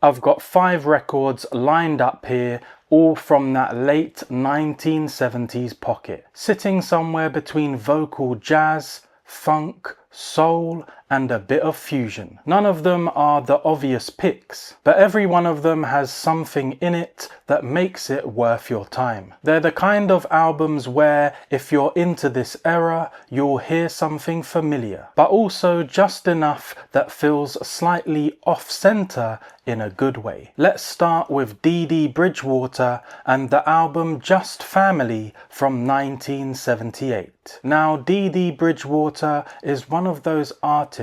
I've got 5 records lined up here, all from that late 1970s pocket, sitting somewhere between vocal jazz, funk, soul, and a bit of fusion. None of them are the obvious picks, but every one of them has something in it that makes it worth your time. They're the kind of albums where if you're into this era, you'll hear something familiar, but also just enough that feels slightly off-center in a good way. Let's start with Dee Dee Bridgewater and the album Just Family from 1978. Now, Dee Dee Bridgewater is one of those artists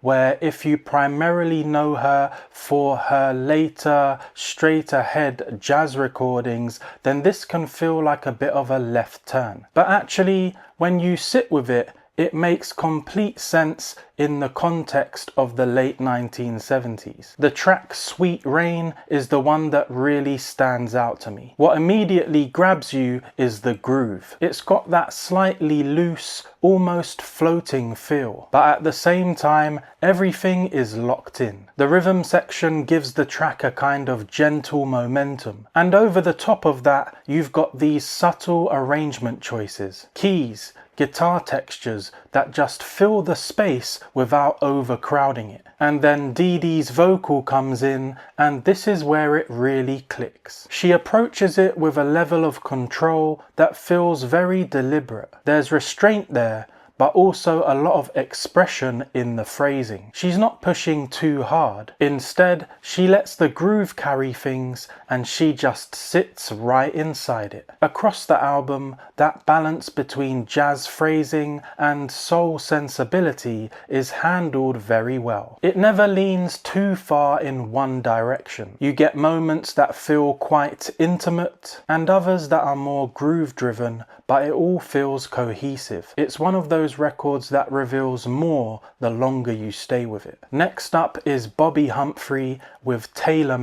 where if you primarily know her for her later straight ahead jazz recordings, then this can feel like a bit of a left turn. But actually, when you sit with it, it makes complete sense in the context of the late 1970s. The track Sweet Rain is the one that really stands out to me. What immediately grabs you is the groove. It's got that slightly loose, almost floating feel, but at the same time, everything is locked in. The rhythm section gives the track a kind of gentle momentum, and over the top of that, you've got these subtle arrangement choices, keys, guitar textures that just fill the space without overcrowding it. And then Dee Dee's vocal comes in, and this is where it really clicks. She approaches it with a level of control that feels very deliberate. There's restraint there, but also a lot of expression in the phrasing. She's not pushing too hard. Instead, she lets the groove carry things and she just sits right inside it. Across the album, that balance between jazz phrasing and soul sensibility is handled very well. It never leans too far in one direction. You get moments that feel quite intimate and others that are more groove driven, but it all feels cohesive. It's one of those records that reveals more the longer you stay with it. Next up is Bobbi Humphrey with Tailor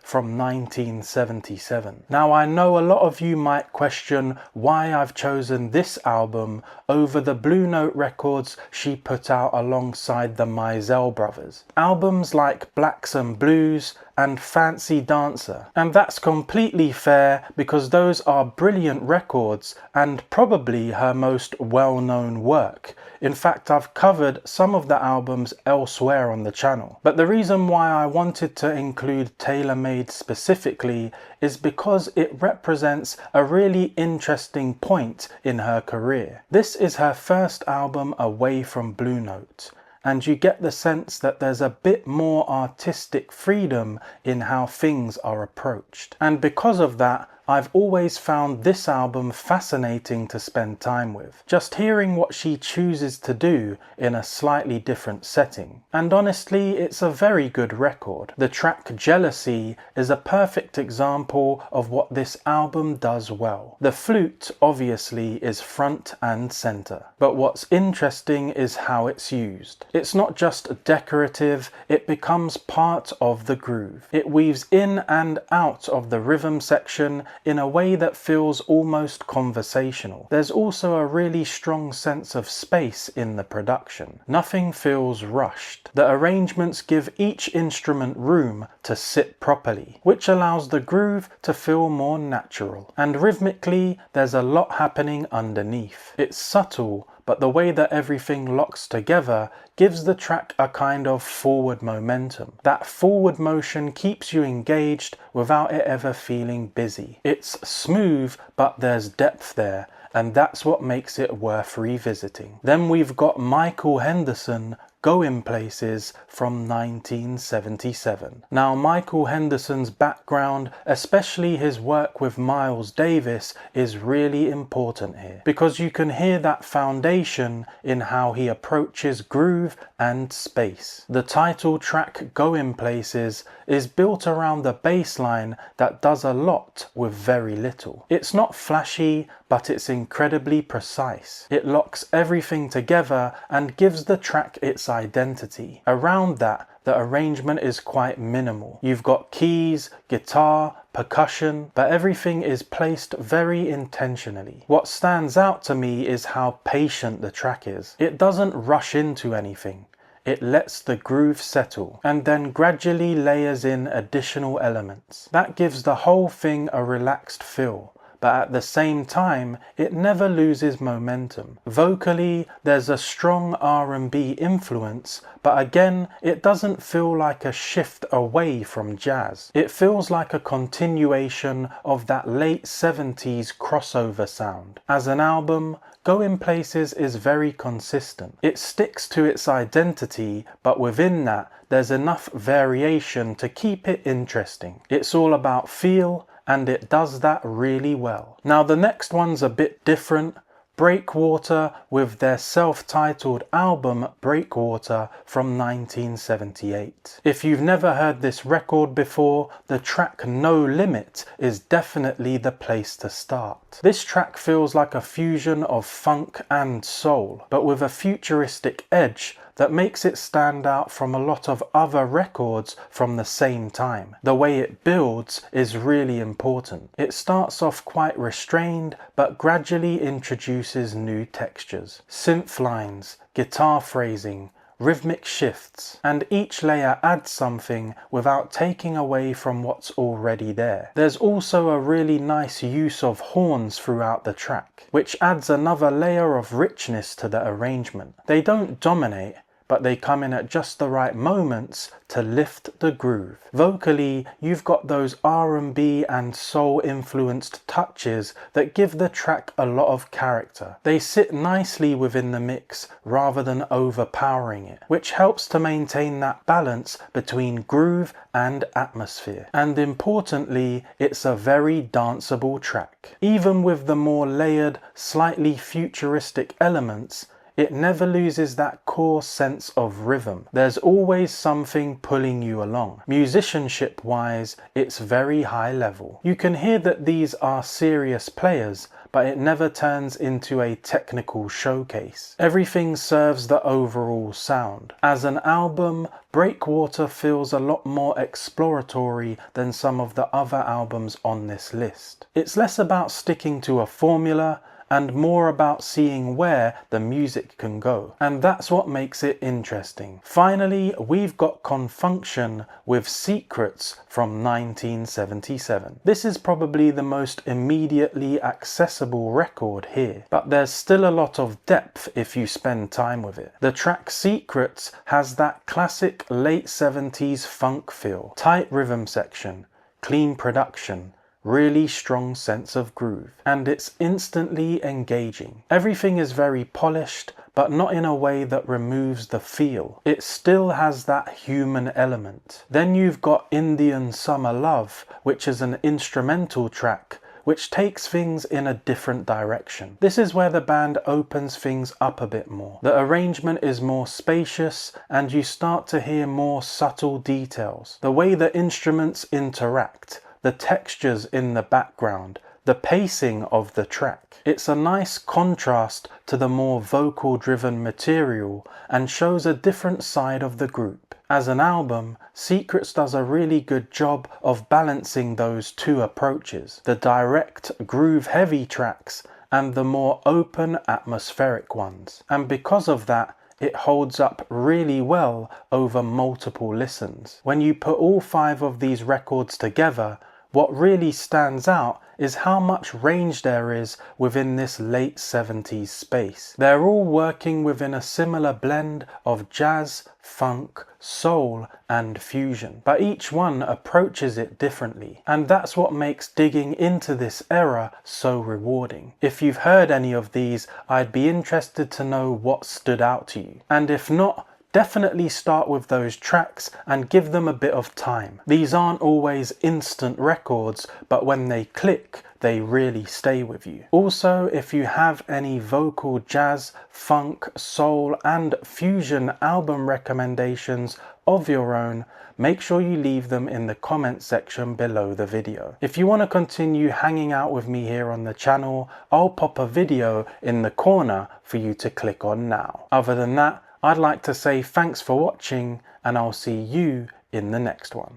from 1977. Now, I know a lot of you might question why I've chosen this album over the Blue Note records she put out alongside the Mizell brothers. Albums like Blacks and Blues and Fancy Dancer. And that's completely fair because those are brilliant records and probably her most well-known work. In fact, I've covered some of the albums elsewhere on the channel. But the reason why I wanted to include Tailor specifically is because it represents a really interesting point in her career. This is her first album away from Blue Note, and you get the sense that there's a bit more artistic freedom in how things are approached. And because of that, I've always found this album fascinating to spend time with, just hearing what she chooses to do in a slightly different setting. And honestly, it's a very good record. The track Jealousy is a perfect example of what this album does well. The flute obviously is front and center, but what's interesting is how it's used. It's not just decorative, it becomes part of the groove. It weaves in and out of the rhythm section in a way that feels almost conversational. There's also a really strong sense of space in the production. Nothing feels rushed. The arrangements give each instrument room to sit properly, which allows the groove to feel more natural. And rhythmically, there's a lot happening underneath. It's subtle, but the way that everything locks together gives the track a kind of forward momentum. That forward motion keeps you engaged without it ever feeling busy. It's smooth, but there's depth there, and that's what makes it worth revisiting. Then we've got Michael Henderson, Goin Places from 1977. Now, Michael Henderson's background, especially his work with Miles Davis, is really important here because you can hear that foundation in how he approaches groove and space. The title track Goin Places is built around the bass line that does a lot with very little. It's not flashy, but it's incredibly precise. It locks everything together and gives the track its identity. Around that, the arrangement is quite minimal. You've got keys, guitar, percussion, but everything is placed very intentionally. What stands out to me is how patient the track is. It doesn't rush into anything. it lets the groove settle and then gradually layers in additional elements. That gives the whole thing a relaxed feel, but at the same time, it never loses momentum. Vocally, there's a strong R&B influence, but again, it doesn't feel like a shift away from jazz. It feels like a continuation of that late 70s crossover sound. As an album, Goin Places is very consistent. It sticks to its identity, but within that, there's enough variation to keep it interesting. It's all about feel, and it does that really well. Now the next one's a bit different. Breakwater with their self-titled album Breakwater from 1978. If you've never heard this record before, the track No Limit is definitely the place to start. This track feels like a fusion of funk and soul, but with a futuristic edge that makes it stand out from a lot of other records from the same time. The way it builds is really important. It starts off quite restrained, but gradually introduces new textures, synth lines, guitar phrasing, rhythmic shifts, and each layer adds something without taking away from what's already there. There's also a really nice use of horns throughout the track, which adds another layer of richness to the arrangement. They don't dominate, but they come in at just the right moments to lift the groove. Vocally, you've got those R&B and soul influenced touches that give the track a lot of character. They sit nicely within the mix rather than overpowering it, which helps to maintain that balance between groove and atmosphere. And importantly, it's a very danceable track. Even with the more layered, slightly futuristic elements, it never loses that core sense of rhythm. There's always something pulling you along. Musicianship wise, it's very high level. You can hear that these are serious players, but it never turns into a technical showcase. Everything serves the overall sound. As an album, Breakwater feels a lot more exploratory than some of the other albums on this list. It's less about sticking to a formula and more about seeing where the music can go. And that's what makes it interesting. Finally, we've got Con Funk Shun with Secrets from 1977. This is probably the most immediately accessible record here, but there's still a lot of depth if you spend time with it. The track Secrets has that classic late 70s funk feel, tight rhythm section, clean production, really strong sense of groove, and it's instantly engaging. Everything is very polished, but not in a way that removes the feel. It still has that human element. Then you've got Indian Summer Love, which is an instrumental track which takes things in a different direction. This is where the band opens things up a bit more. The arrangement is more spacious and you start to hear more subtle details. The way the instruments interact, the textures in the background, the pacing of the track. It's a nice contrast to the more vocal driven material and shows a different side of the group. As an album, Secrets does a really good job of balancing those two approaches, the direct groove heavy tracks and the more open atmospheric ones. And because of that, it holds up really well over multiple listens. When you put all 5 of these records together, what really stands out is how much range there is within this late 70s space. They're all working within a similar blend of jazz, funk, soul and fusion, but each one approaches it differently, and that's what makes digging into this era so rewarding. If you've heard any of these, I'd be interested to know what stood out to you, and if not, definitely start with those tracks and give them a bit of time. These aren't always instant records, but when they click, they really stay with you. Also, if you have any vocal jazz, funk, soul and fusion album recommendations of your own, make sure you leave them in the comment section below the video. If you want to continue hanging out with me here on the channel, I'll pop a video in the corner for you to click on now. Other than that, I'd like to say thanks for watching and I'll see you in the next one.